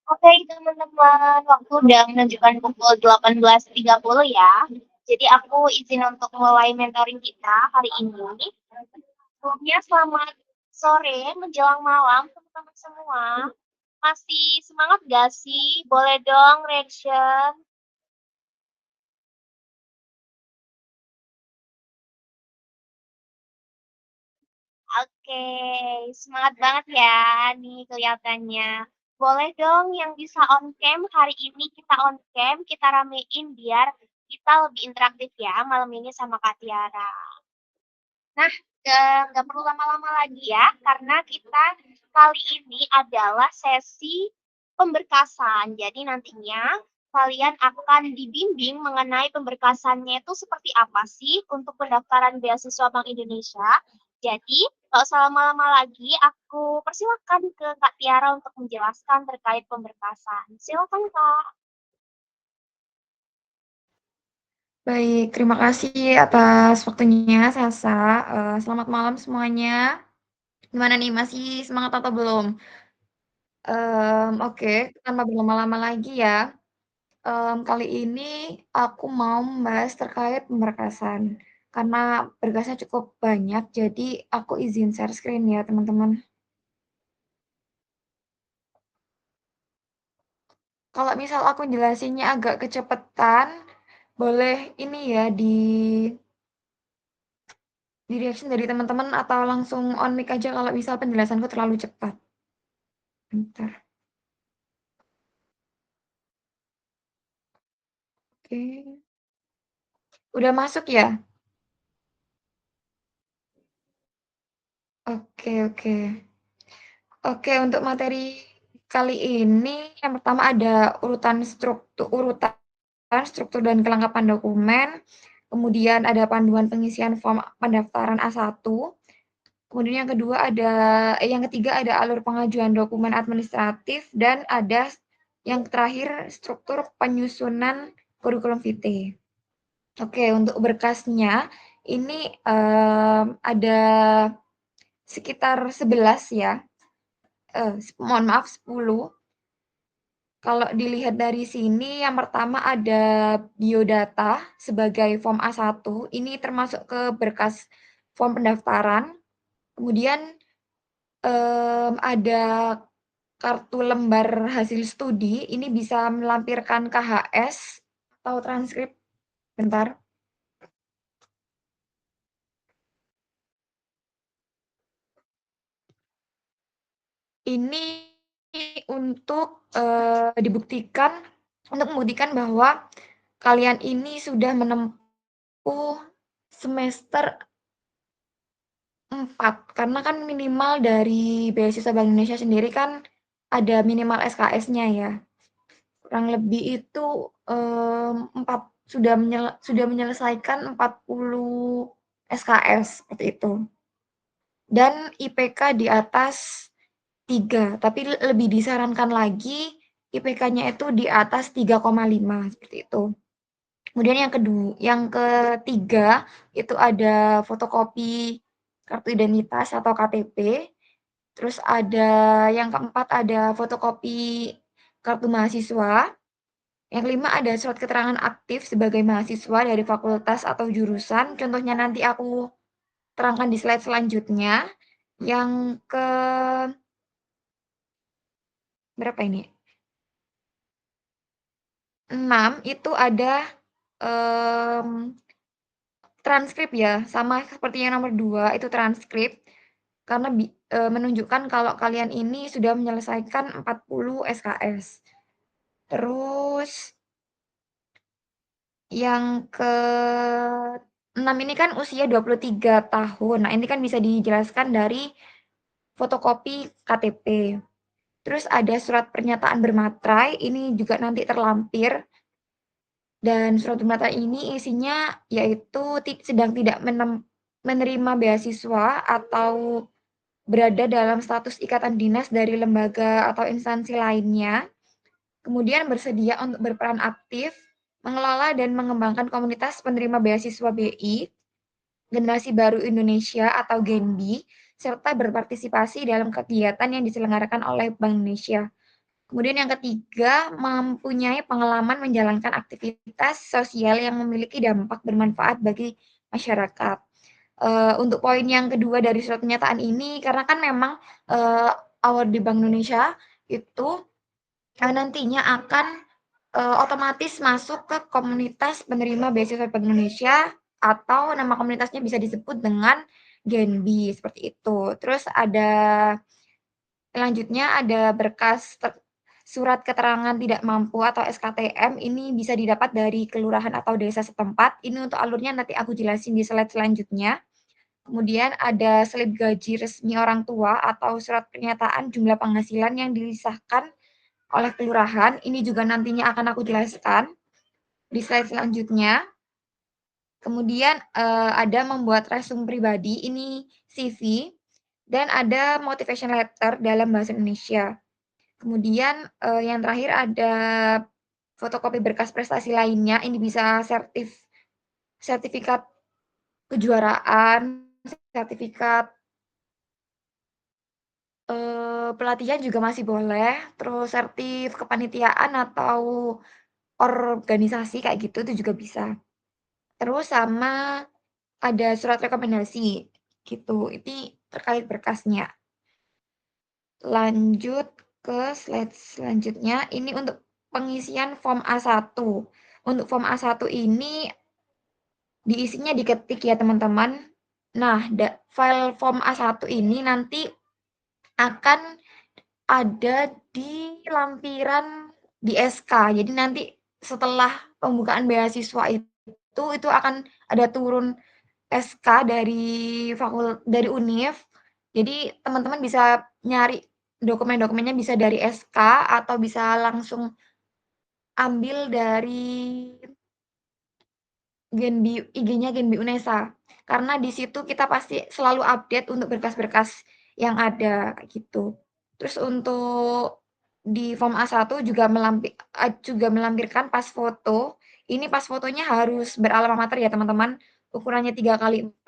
Oke, teman-teman, waktu udah menunjukkan pukul 18.30 ya. Jadi aku izin untuk mulai mentoring kita hari ini. Sebelumnya selamat sore menjelang malam teman-teman semua. Masih semangat gak sih? Boleh dong reaction. Oke, semangat banget ya nih kelihatannya. Boleh dong yang bisa on cam hari ini kita on cam, kita ramein biar kita lebih interaktif ya malam ini sama Kak Tiara. Nah, nggak perlu lama-lama lagi ya, karena kita kali ini adalah sesi pemberkasan. Jadi nantinya kalian akan dibimbing mengenai pemberkasannya itu seperti apa sih untuk pendaftaran beasiswa Bank Indonesia. Jadi, nggak usah lama-lama lagi, aku persilakan ke Kak Tiara untuk menjelaskan terkait pemberkasan. Silakan, Kak. Baik, terima kasih atas waktunya Sasa. Selamat malam semuanya. Gimana nih, masih semangat atau belum? Oke, tanpa berlama-lama lagi ya. Kali ini aku mau membahas terkait pemberkasan. Karena berkasnya cukup banyak, jadi aku izin share screen ya teman-teman. Kalau misal aku jelasinnya agak kecepatan, boleh ini ya di reaction dari teman-teman atau langsung on mic aja kalau misal penjelasanku terlalu cepat. Bentar. Oke. Udah masuk ya? Oke, oke. Oke, untuk materi kali ini yang pertama ada urutan struktur dan kelengkapan dokumen, kemudian ada panduan pengisian form pendaftaran A1, kemudian yang ketiga ada alur pengajuan dokumen administratif, dan ada yang terakhir struktur penyusunan kurikulum vitae. Oke, untuk berkasnya ini ada sekitar 11 ya, mohon maaf 10. Kalau dilihat dari sini yang pertama ada biodata sebagai form A1, ini termasuk ke berkas form pendaftaran. Kemudian ada kartu lembar hasil studi, ini bisa melampirkan KHS atau transkrip. Bentar. Ini untuk membuktikan bahwa kalian ini sudah menempuh semester 4, karena kan minimal dari beasiswa Bank Indonesia sendiri kan ada minimal SKS-nya ya. Kurang lebih itu 4 sudah menyelesaikan 40 SKS seperti itu. Dan IPK di atas 3, tapi lebih disarankan lagi IPK-nya itu di atas 3,5 seperti itu. Kemudian yang ketiga itu ada fotokopi kartu identitas atau KTP. Terus yang keempat ada fotokopi kartu mahasiswa. Yang kelima ada surat keterangan aktif sebagai mahasiswa dari fakultas atau jurusan. Contohnya nanti aku terangkan di slide selanjutnya. Yang ke berapa ini? 6 itu ada transkrip ya, sama seperti yang nomor 2 itu transkrip, karena menunjukkan kalau kalian ini sudah menyelesaikan 40 SKS. Terus yang ke-6 ini kan usia 23 tahun. Nah, ini kan bisa dijelaskan dari fotokopi KTP. Terus ada surat pernyataan bermaterai, ini juga nanti terlampir. Dan surat pernyataan ini isinya yaitu sedang tidak menerima beasiswa atau berada dalam status ikatan dinas dari lembaga atau instansi lainnya, kemudian bersedia untuk berperan aktif, mengelola dan mengembangkan komunitas penerima beasiswa BI, Generasi Baru Indonesia atau GENBI, serta berpartisipasi dalam kegiatan yang diselenggarakan oleh Bank Indonesia. Kemudian yang ketiga, mempunyai pengalaman menjalankan aktivitas sosial yang memiliki dampak bermanfaat bagi masyarakat. Untuk poin yang kedua dari surat pernyataan ini, karena kan memang, award di Bank Indonesia itu, nantinya akan, otomatis masuk ke komunitas penerima beasiswa Bank Indonesia atau nama komunitasnya bisa disebut dengan Genbi, seperti itu. Terus selanjutnya ada berkas surat keterangan tidak mampu atau SKTM, ini bisa didapat dari kelurahan atau desa setempat. Ini untuk alurnya nanti aku jelasin di slide selanjutnya. Kemudian ada slip gaji resmi orang tua atau surat pernyataan jumlah penghasilan yang disahkan oleh kelurahan, ini juga nantinya akan aku jelaskan di slide selanjutnya. Kemudian, ada membuat resume pribadi, ini CV, dan ada motivation letter dalam bahasa Indonesia. Kemudian, yang terakhir ada fotokopi berkas prestasi lainnya, ini bisa sertifikat kejuaraan, sertifikat, pelatihan juga masih boleh, terus sertif kepanitiaan atau organisasi kayak gitu, itu juga bisa. Terus sama ada surat rekomendasi, gitu. Ini terkait berkasnya. Lanjut ke slide selanjutnya, ini untuk pengisian form A1. Untuk form A1 ini diisinya diketik ya teman-teman. Nah, file form A1 ini nanti akan ada di lampiran di SK. Jadi nanti setelah pembukaan beasiswa itu akan ada turun SK dari Univ. Jadi teman-teman bisa nyari dokumen-dokumennya bisa dari SK atau bisa langsung ambil dari IG-nya Genbi Unesa. Karena di situ kita pasti selalu update untuk berkas-berkas yang ada kayak gitu. Terus untuk di form A1 juga melampirkan pas foto. Ini pas fotonya harus beralma mater ya teman-teman. Ukurannya 3x4,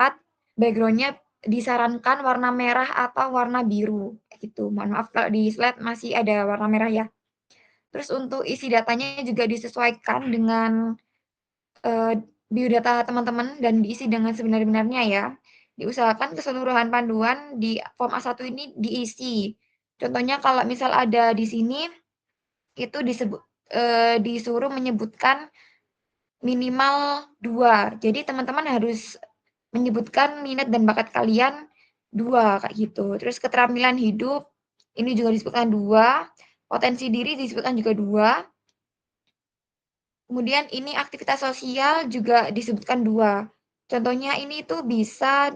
backgroundnya disarankan warna merah atau warna biru kayak gitu. Mohon maaf kalau di slide masih ada warna merah ya. Terus untuk isi datanya juga disesuaikan dengan biodata teman-teman dan diisi dengan sebenar-benarnya ya. Diusahakan keseluruhan panduan di form A1 ini diisi. Contohnya kalau misal ada di sini, itu disuruh menyebutkan minimal 2. Jadi teman-teman harus menyebutkan minat dan bakat kalian 2, kayak gitu. Terus keterampilan hidup, ini juga disebutkan 2, potensi diri disebutkan juga 2. Kemudian ini aktivitas sosial juga disebutkan 2. Contohnya ini tuh bisa,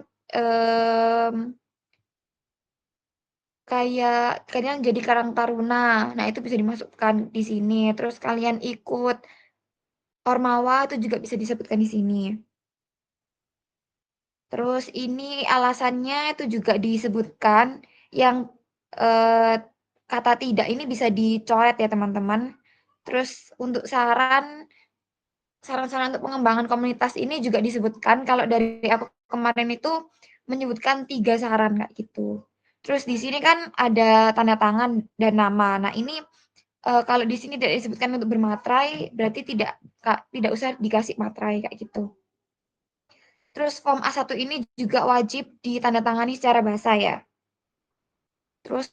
kayak kalian jadi karang taruna, nah itu bisa dimasukkan di sini. Terus kalian ikut Ormawa itu juga bisa disebutkan di sini. Terus ini alasannya itu juga disebutkan, yang, kata tidak ini bisa dicoret ya teman-teman. Terus untuk saran-saran untuk pengembangan komunitas ini juga disebutkan, kalau dari aku kemarin itu menyebutkan 3 saran, Kak, gitu. Terus di sini kan ada tanda tangan dan nama. Nah ini, kalau di sini tidak disebutkan untuk bermaterai, berarti tidak usah dikasih materai, kayak gitu. Terus form A1 ini juga wajib ditandatangani secara bahasa ya. Terus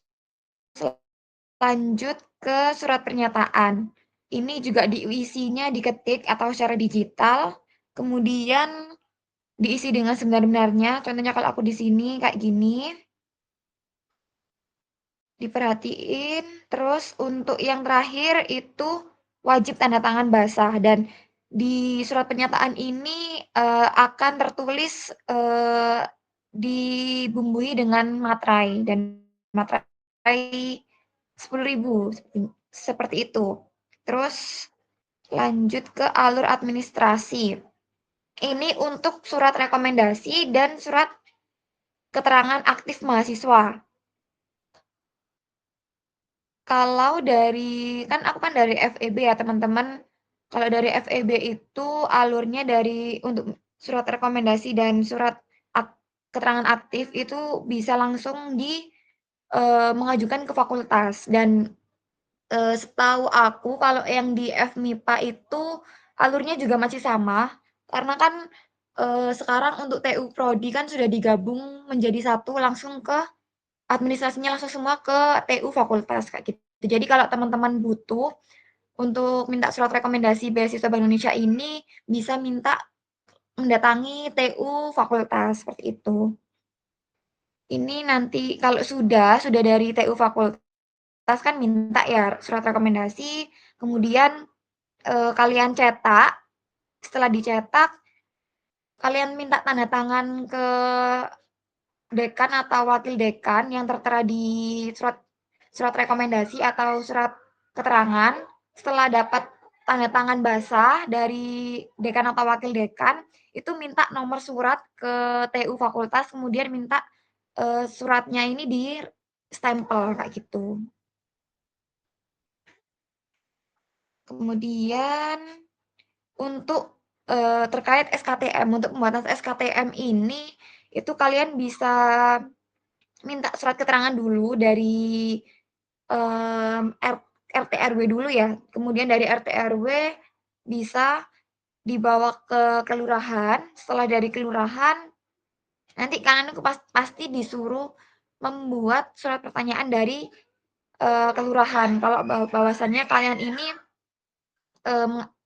lanjut ke surat pernyataan. Ini juga diisinya diketik atau secara digital, kemudian diisi dengan sebenar-benarnya. Contohnya kalau aku di sini kayak gini, diperhatiin. Terus untuk yang terakhir itu wajib tanda tangan basah dan di surat pernyataan ini, akan tertulis, dibumbui dengan materai dan materai 10.000 seperti itu. Terus lanjut ke alur administrasi. Ini untuk surat rekomendasi dan surat keterangan aktif mahasiswa. Kalau kan aku kan dari FEB ya teman-teman. Kalau dari FEB itu alurnya untuk surat rekomendasi dan surat keterangan aktif itu bisa langsung mengajukan ke fakultas dan Setahu aku kalau yang di FMIPA itu alurnya juga masih sama, karena kan, sekarang untuk TU Prodi kan sudah digabung menjadi satu langsung ke administrasinya langsung semua ke TU fakultas, kayak gitu. Jadi kalau teman-teman butuh untuk minta surat rekomendasi beasiswa Bank Indonesia ini, bisa minta mendatangi TU fakultas, seperti itu. Ini nanti kalau sudah dari TU fakultas kan minta ya surat rekomendasi, kemudian, kalian cetak, setelah dicetak, kalian minta tanda tangan ke dekan atau wakil dekan yang tertera di surat surat rekomendasi atau surat keterangan. Setelah dapat tanda tangan basah dari dekan atau wakil dekan, itu minta nomor surat ke TU fakultas, kemudian minta, suratnya ini di-stempel, kayak gitu. Kemudian untuk, terkait SKTM, untuk pembuatan SKTM ini, itu kalian bisa minta surat keterangan dulu dari, mmm, R RT RW dulu ya, kemudian dari RT RW bisa dibawa ke kelurahan, setelah dari kelurahan, nanti kalian itu pasti disuruh membuat surat pertanyaan dari, kelurahan, kalau bahwasannya kalian ini,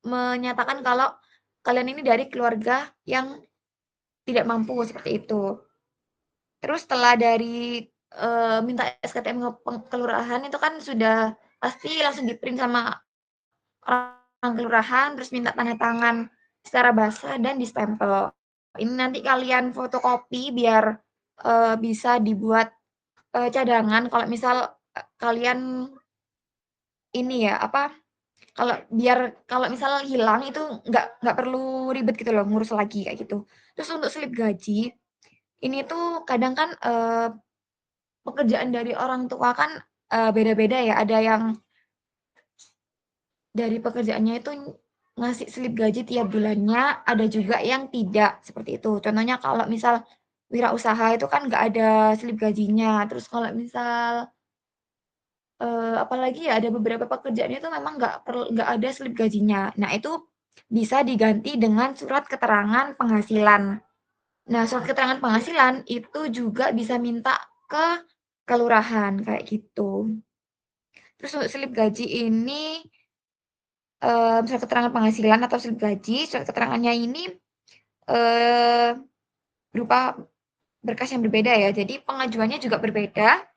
menyatakan kalau kalian ini dari keluarga yang tidak mampu, seperti itu. Terus setelah dari, minta SKTM kelurahan itu kan sudah pasti langsung di-print sama orang kelurahan, terus minta tanda tangan secara basah dan distempel. Ini nanti kalian fotokopi biar, bisa dibuat, cadangan kalau misal, kalian ini ya, apa, kalau misal hilang itu nggak perlu ribet gitu loh, ngurus lagi kayak gitu. Terus untuk slip gaji, ini tuh kadang kan, pekerjaan dari orang tua kan, beda-beda ya, ada yang dari pekerjaannya itu ngasih slip gaji tiap bulannya, ada juga yang tidak, seperti itu. Contohnya kalau misal wirausaha itu kan nggak ada slip gajinya, terus kalau misal, apalagi ya, ada beberapa pekerjaan itu memang nggak ada slip gajinya. Nah, itu bisa diganti dengan surat keterangan penghasilan. Nah, surat keterangan penghasilan itu juga bisa minta ke kelurahan, kayak gitu. Terus untuk slip gaji ini, surat keterangan penghasilan atau slip gaji, surat keterangannya ini, eee, berupa berkas yang berbeda ya, jadi pengajuannya juga berbeda.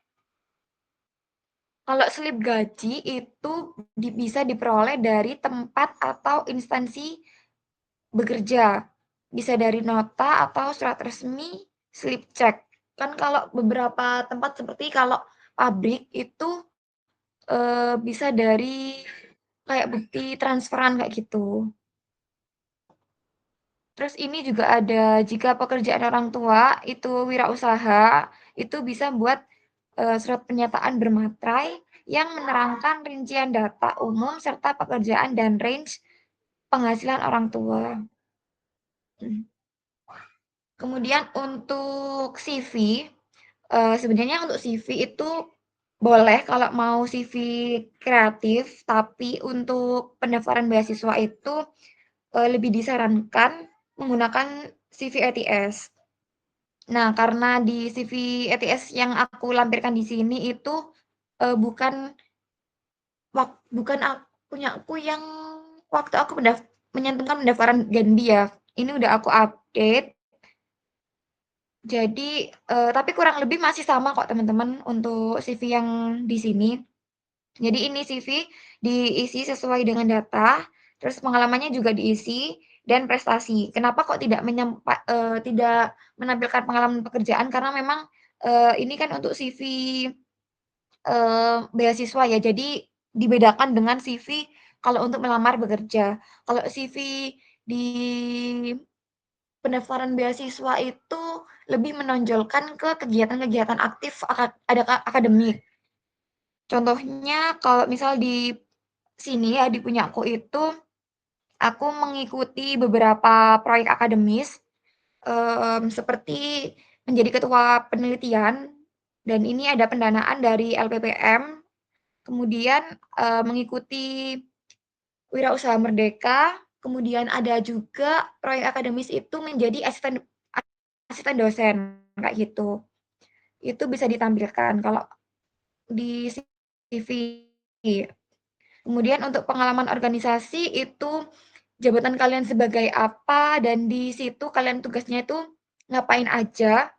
Kalau slip gaji itu bisa diperoleh dari tempat atau instansi bekerja, bisa dari nota atau surat resmi, slip cek. Kan kalau beberapa tempat seperti kalau pabrik itu, bisa dari kayak bukti transferan kayak gitu. Terus ini juga ada jika pekerjaan orang tua itu wirausaha, itu bisa buat, surat pernyataan bermaterai yang menerangkan rincian data umum serta pekerjaan dan range penghasilan orang tua. Mhm. Kemudian untuk CV, sebenarnya untuk CV itu boleh kalau mau CV kreatif, tapi untuk pendaftaran beasiswa itu, lebih disarankan menggunakan CV ETS. Nah, karena di CV ETS yang aku lampirkan di sini itu, bukan bukan punya aku yang waktu aku menyantumkan pendaftaran Ganbi ya, ini udah aku update. Jadi, tapi kurang lebih masih sama kok teman-teman untuk CV yang di sini. Jadi ini CV diisi sesuai dengan data, terus pengalamannya juga diisi, dan prestasi. Kenapa kok tidak menampilkan pengalaman pekerjaan, karena memang, ini kan untuk CV, beasiswa ya, jadi dibedakan dengan CV kalau untuk melamar bekerja. Kalau CV di pendaftaran beasiswa itu lebih menonjolkan ke kegiatan-kegiatan aktif akademik. Contohnya kalau misal di sini ya, di punyaku itu, aku mengikuti beberapa proyek akademis, seperti menjadi ketua penelitian, dan ini ada pendanaan dari LPPM, kemudian, mengikuti Wirausaha Merdeka, kemudian ada juga proyek akademis itu menjadi asisten dosen, kayak gitu. Itu bisa ditampilkan kalau di CV. Kemudian untuk pengalaman organisasi itu jabatan kalian sebagai apa dan di situ kalian tugasnya itu ngapain aja,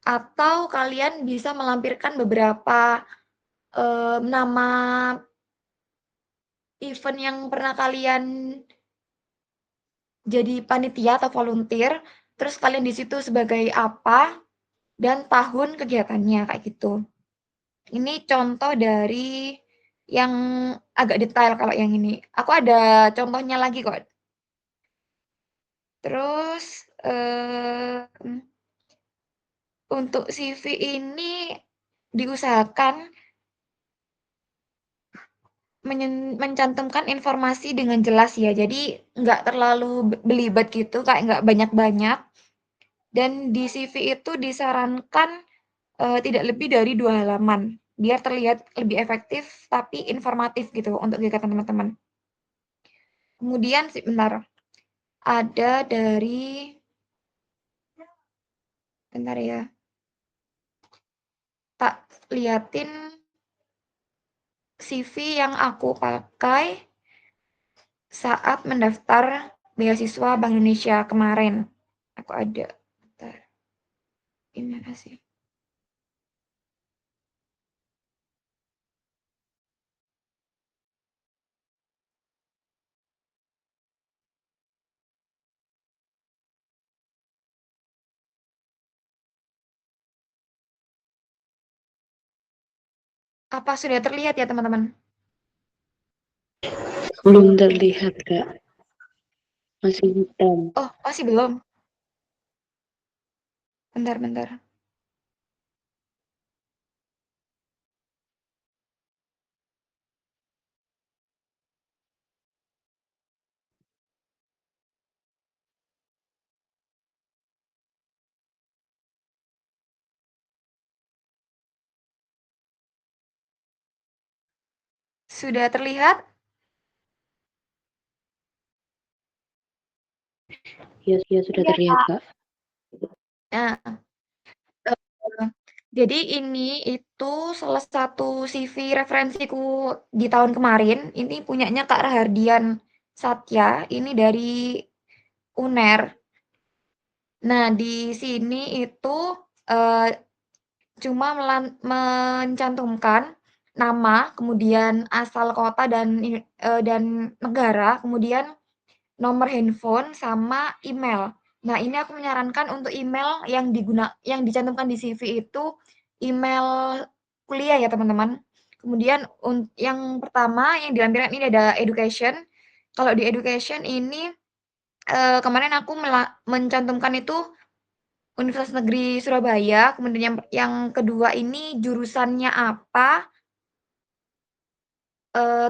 atau kalian bisa melampirkan beberapa, nama event yang pernah kalian jadi panitia atau volunteer, terus kalian di situ sebagai apa, dan tahun kegiatannya, kayak gitu. Ini contoh dari yang agak detail kalau yang ini. Aku ada contohnya lagi kok. Terus, untuk CV ini diusahakan mencantumkan informasi dengan jelas ya, jadi nggak terlalu belibet gitu, kayak nggak banyak-banyak, dan di CV itu disarankan, tidak lebih dari 2 halaman, biar terlihat lebih efektif tapi informatif gitu untuk kegiatan teman-teman. Kemudian bentar, ada dari bentar ya, tak liatin CV yang aku pakai saat mendaftar beasiswa Bank Indonesia kemarin. Aku ada, bentar, ini mana sih? Apa sudah terlihat ya teman-teman? Belum terlihat, Kak. Masih hitam. Oh, masih belum? Bentar, bentar. Sudah terlihat? Ya, sudah Iya, terlihat, Kak. Kak. Nah, jadi ini itu salah satu CV referensiku di tahun kemarin. Ini punyanya Kak Rahardian Satya, ini dari UNER. Nah, di sini itu, eee, cuma mencantumkan nama, kemudian asal kota dan negara, kemudian nomor handphone sama email. Nah, ini aku menyarankan untuk email yang dicantumkan di CV itu email kuliah ya, teman-teman. Kemudian yang pertama yang dilampirkan ini ada education. Kalau di education ini, kemarin aku mencantumkan itu Universitas Negeri Surabaya, kemudian yang kedua ini jurusannya apa,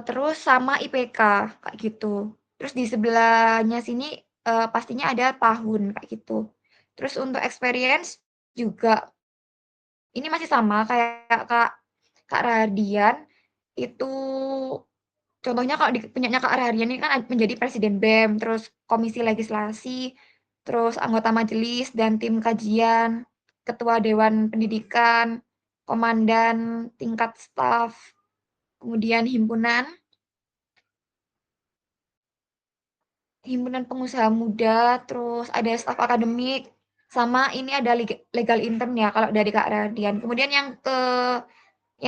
terus sama IPK, kayak gitu. Terus di sebelahnya sini, pastinya ada tahun, kayak gitu. Terus untuk experience juga ini masih sama kayak Kak Rahardian, itu contohnya kalau punyanya Kak Rahardian ini kan menjadi presiden BEM, terus komisi legislasi, terus anggota majelis dan tim kajian, ketua dewan pendidikan, komandan tingkat staf, kemudian himpunan pengusaha muda, terus ada staf akademik, sama ini ada legal intern ya kalau dari Kak Radian. Kemudian yang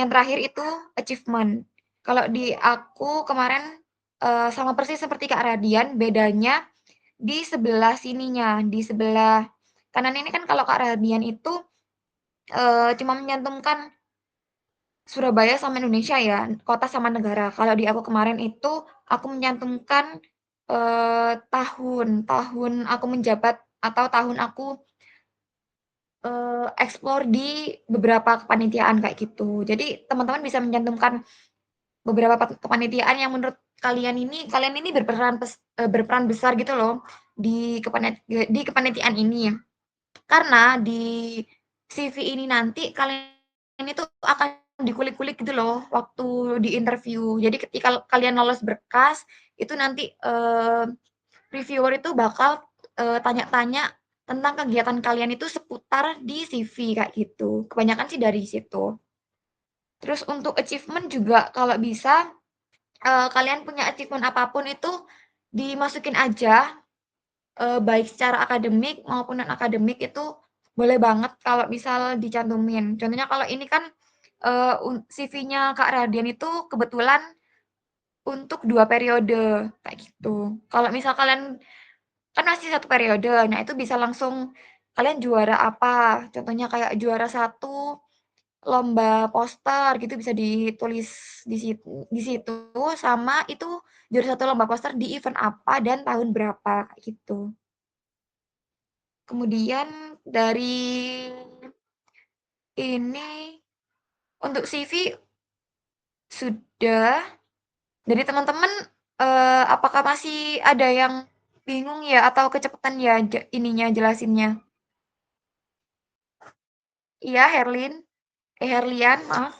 terakhir itu achievement. Kalau di aku kemarin, sama persis seperti Kak Radian, bedanya di sebelah sininya, di sebelah kanan ini kan kalau Kak Radian itu, cuma menyantumkan Surabaya sama Indonesia ya, kota sama negara. Kalau di aku kemarin itu, aku menyantumkan, tahun aku menjabat atau tahun aku, explore di beberapa kepanitiaan kayak gitu. Jadi teman-teman bisa mencantumkan beberapa kepanitiaan yang menurut kalian ini berperan besar gitu loh di kepanitiaan ini. Karena di CV ini nanti kalian itu akan dikulik-kulik gitu loh waktu di interview. Jadi ketika kalian lolos berkas, itu nanti, reviewer itu bakal, tanya-tanya tentang kegiatan kalian itu seputar di CV kayak gitu. Kebanyakan sih dari situ. Terus untuk achievement juga kalau bisa, kalian punya achievement apapun itu dimasukin aja, baik secara akademik maupun non-akademik itu boleh banget kalau misal dicantumin. Contohnya kalau ini kan, CV-nya Kak Radian itu kebetulan untuk 2 periode, kayak gitu. Kalau misal kalian kan masih 1 periode, nah itu bisa langsung kalian juara apa, contohnya kayak juara 1 lomba poster gitu bisa ditulis di situ, sama itu juara 1 lomba poster di event apa dan tahun berapa, kayak gitu. Kemudian dari ini, untuk CV sudah. Dari teman-teman, apakah masih ada yang bingung ya atau kecepatan ya ininya jelasinnya? Iya, Herlian, maaf.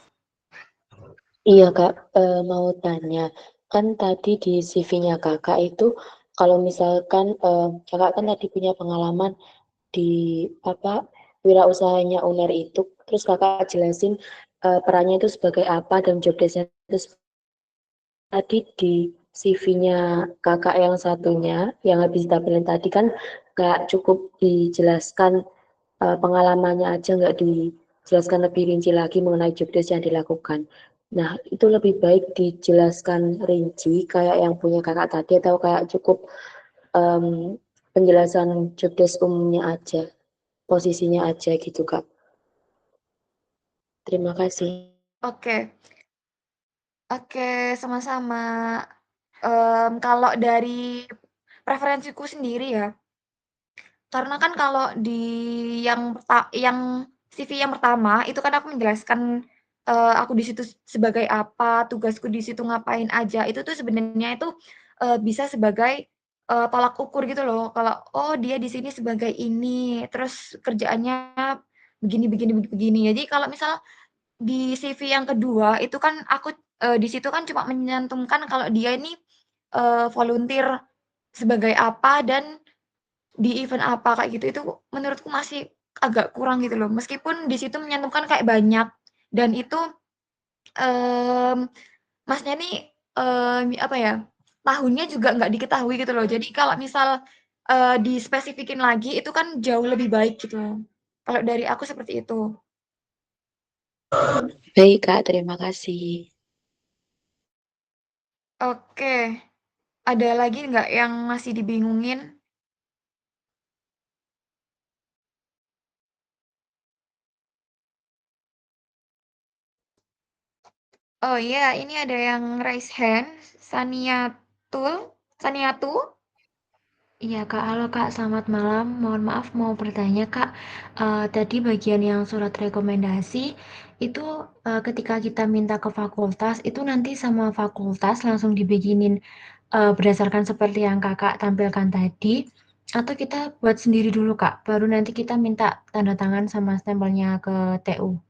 Iya Kak, mau tanya, kan tadi di CV-nya Kakak itu kalau misalkan, Kakak kan tadi punya pengalaman di apa, wirausahanya UNER itu, terus Kakak jelasin, perannya itu sebagai apa dan job desk-nya itu tadi di CV-nya Kakak yang satunya, yang habis ditampilin tadi kan nggak cukup dijelaskan, pengalamannya aja, nggak dijelaskan lebih rinci lagi mengenai job desk yang dilakukan. Nah, itu lebih baik dijelaskan rinci kayak yang punya Kakak tadi atau kayak cukup, penjelasan job desk umumnya aja, posisinya aja gitu, Kak? Terima kasih. Oke oke, sama-sama. Kalau dari preferensiku sendiri ya, karena kan kalau di yang CV yang pertama, itu kan aku menjelaskan, aku di situ sebagai apa, tugasku di situ ngapain aja, itu tuh sebenarnya itu, bisa sebagai, tolak ukur gitu loh, kalau, oh dia di sini sebagai ini, terus kerjaannya begini begini begini. Jadi kalau misal di CV yang kedua, itu kan aku, di situ kan cuma menyantumkan kalau dia ini, volunteer sebagai apa dan di event apa, kayak gitu. Itu menurutku masih agak kurang gitu loh, meskipun di situ menyantumkan kayak banyak dan itu, mmm, Masnya nih, apa ya, tahunnya juga nggak diketahui gitu loh. Jadi kalau misal, dispesifikin lagi itu kan jauh lebih baik gitu. Kalau dari aku seperti itu. Baik, Kak, terima kasih. Oke, ada lagi nggak yang masih dibingungin? Oh iya, ini ada yang raise hand, Saniatul Saniatu? Iya Kak, halo Kak, selamat malam. Mohon maaf mau bertanya Kak, tadi bagian yang surat rekomendasi itu ketika kita minta ke fakultas itu nanti sama fakultas langsung dibikinin berdasarkan seperti yang Kakak tampilkan tadi, atau kita buat sendiri dulu Kak, baru nanti kita minta tanda tangan sama stempelnya ke TU.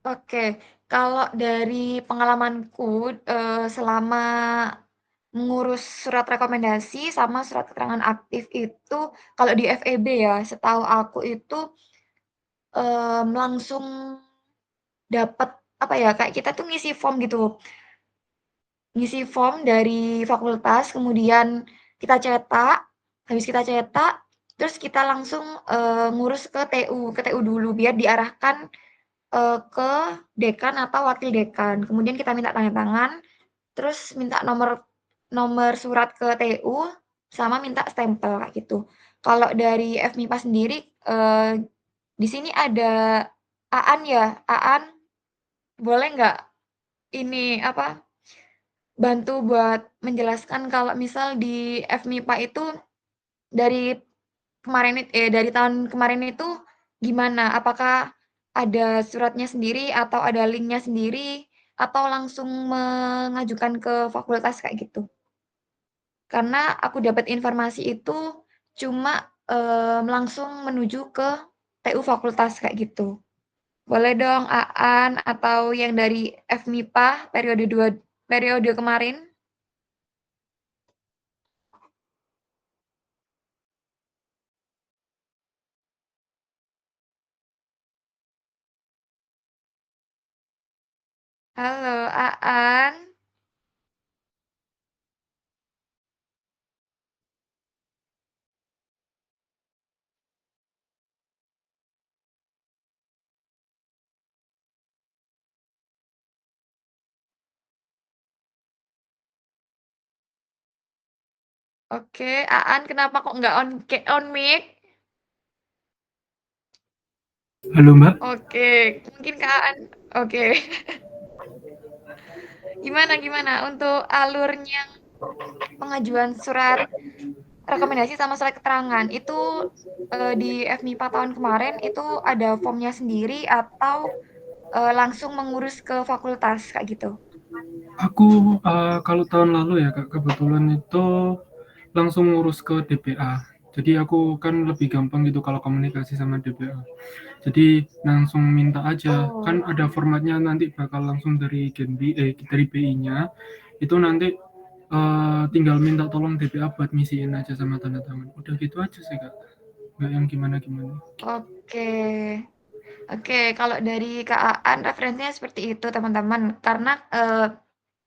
Oke, kalau dari pengalamanku, selama mengurus surat rekomendasi sama surat keterangan aktif itu, kalau di FEB ya, setahu aku itu, langsung dapet, apa ya, kayak kita tuh ngisi form dari fakultas, kemudian kita cetak, habis kita cetak, terus kita langsung, ngurus ke TU dulu biar diarahkan, ke dekan atau wakil dekan. Kemudian kita minta tanda tangan, terus minta nomor nomor surat ke TU, sama minta stempel, kayak gitu. Kalau dari FMIPA sendiri, di sini ada Aan ya, Aan boleh nggak ini, apa, bantu buat menjelaskan kalau misal di FMIPA itu dari dari tahun kemarin itu gimana? Apakah ada suratnya sendiri atau ada linknya sendiri atau langsung mengajukan ke fakultas kayak gitu? Karena aku dapat informasi itu cuma, langsung menuju ke TU fakultas kayak gitu. Boleh dong Aan atau yang dari FMIPA periode kemarin. Halo Aan. Oke, Aan kenapa kok nggak on mic? Halo Mbak. Oke, mungkin Kak Aan. Oke. Gimana untuk alurnya pengajuan surat rekomendasi sama surat keterangan itu di FMIPA tahun kemarin itu ada formnya sendiri atau langsung mengurus ke fakultas kayak gitu? Aku kalau tahun lalu ya Kak, kebetulan itu langsung ngurus ke DPA. Jadi aku kan lebih gampang gitu kalau komunikasi sama DPA. Jadi langsung minta aja. Kan ada formatnya nanti bakal langsung dari dari BI-nya. Itu nanti tinggal minta tolong DPA buat ngisiin aja sama tanda tangan. Udah gitu aja sih Kak. Nggak yang gimana-gimana. Oke, kalau dari Kak Aan referensinya seperti itu teman-teman. Karena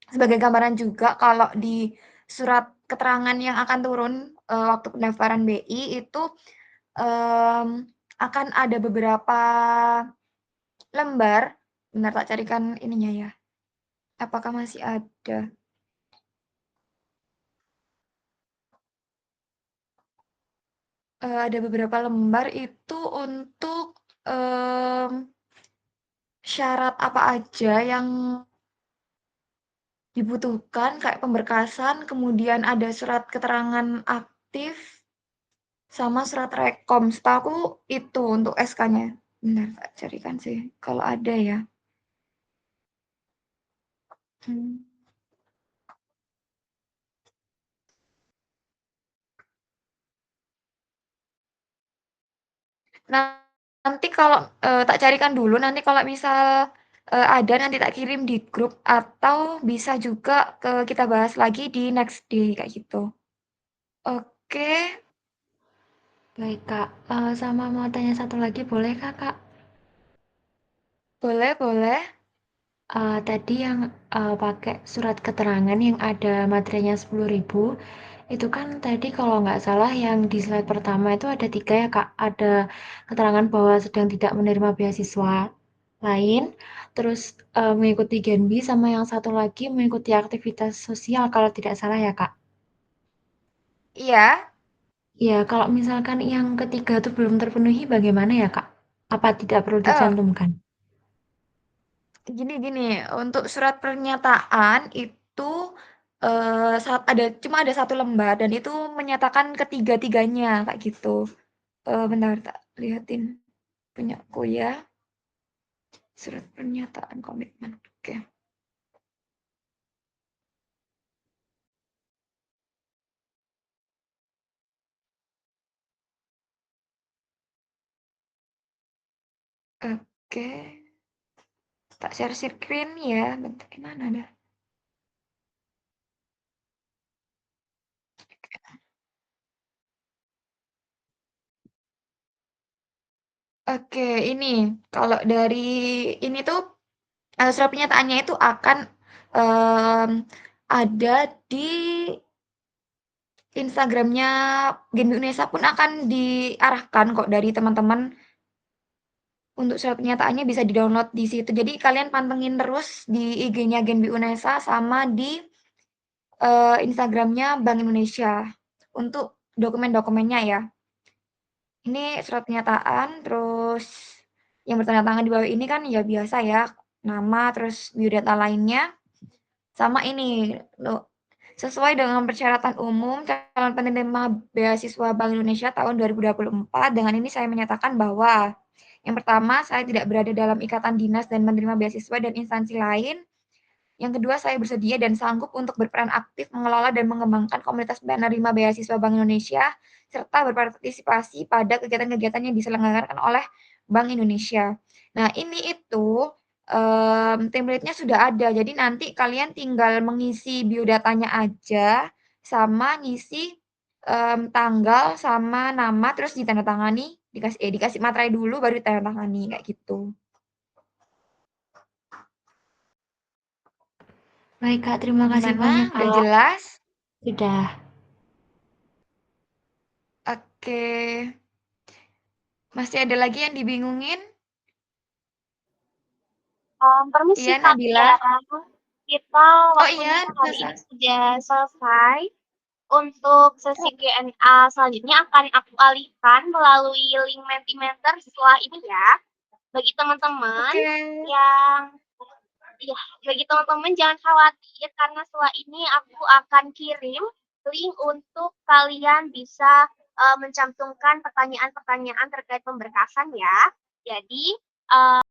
sebagai gambaran juga kalau di surat keterangan yang akan turun waktu pendaftaran BI itu akan ada beberapa lembar. Bentar tak carikan ininya ya. Apakah masih ada? Ada beberapa lembar itu untuk syarat apa aja yang dibutuhkan kayak pemberkasan, kemudian ada surat keterangan aktif, sama surat rekom. Setahuku itu untuk SK-nya. Bentar, tak carikan sih kalau ada ya. Nanti kalau tak carikan dulu, nanti kalau misal ada nanti tak kirim di grup atau bisa juga kita bahas lagi di next day kayak gitu. Oke, Baik, Kak. Sama mau tanya satu lagi, boleh Kak? boleh. Tadi yang pakai surat keterangan yang ada materinya 10.000, itu kan tadi kalau nggak salah yang di slide pertama itu ada 3 ya Kak. Ada keterangan bahwa sedang tidak menerima beasiswa lain, terus mengikuti Genbi, sama yang satu lagi mengikuti aktivitas sosial kalau tidak salah ya Kak. Iya, Ya, kalau misalkan yang ketiga itu belum terpenuhi bagaimana ya Kak? Apa tidak perlu dicantumkan? gini, untuk surat pernyataan itu cuma ada satu lembar dan itu menyatakan ketiga-tiganya kayak gitu. Bentar tak lihatin punyaku ya. Surat pernyataan komitmen. Oke. Oke. Tak share screen ya. Bentar gimana dah? Oke, ini kalau dari ini tuh surat pernyataannya itu akan ada di Instagramnya Genbi Unesa pun akan diarahkan kok dari teman-teman untuk surat pernyataannya bisa di-download di situ. Jadi kalian pantengin terus di IG-nya Genbi Unesa sama di Instagramnya Bank Indonesia untuk dokumen-dokumennya ya. Ini surat pernyataan, terus yang bertanda tangan di bawah ini kan ya biasa ya, nama, terus biodata lainnya. Sama ini, sesuai dengan persyaratan umum calon penerima beasiswa Bank Indonesia tahun 2024, dengan ini saya menyatakan bahwa yang pertama, saya tidak berada dalam ikatan dinas dan menerima beasiswa dan instansi lain. Yang kedua, saya bersedia dan sanggup untuk berperan aktif mengelola dan mengembangkan komunitas penerima beasiswa Bank Indonesia, serta berpartisipasi pada kegiatan-kegiatan yang diselenggarakan oleh Bank Indonesia. Nah, ini itu template-nya sudah ada. Jadi nanti kalian tinggal mengisi biodatanya aja sama ngisi tanggal sama nama terus ditandatangani, dikasih materai dulu baru ditandatangani kayak gitu. Baik Kak, terima kasih Gimana? banyak Udah Kak. jelas? Sudah. Oke. Masih ada lagi yang dibingungin? Permisi Iya, Kak Nabila. Tiara, kita Oh iya, waktunya hari ini selesai. sudah selesai. Untuk sesi Q&A selanjutnya akan aku alihkan melalui link Mentimeter setelah ini ya. Bagi teman-teman Oke. yang ya, bagi teman-teman jangan khawatir karena setelah ini aku akan kirim link untuk kalian bisa mencantumkan pertanyaan-pertanyaan terkait pemberkasan ya. Jadi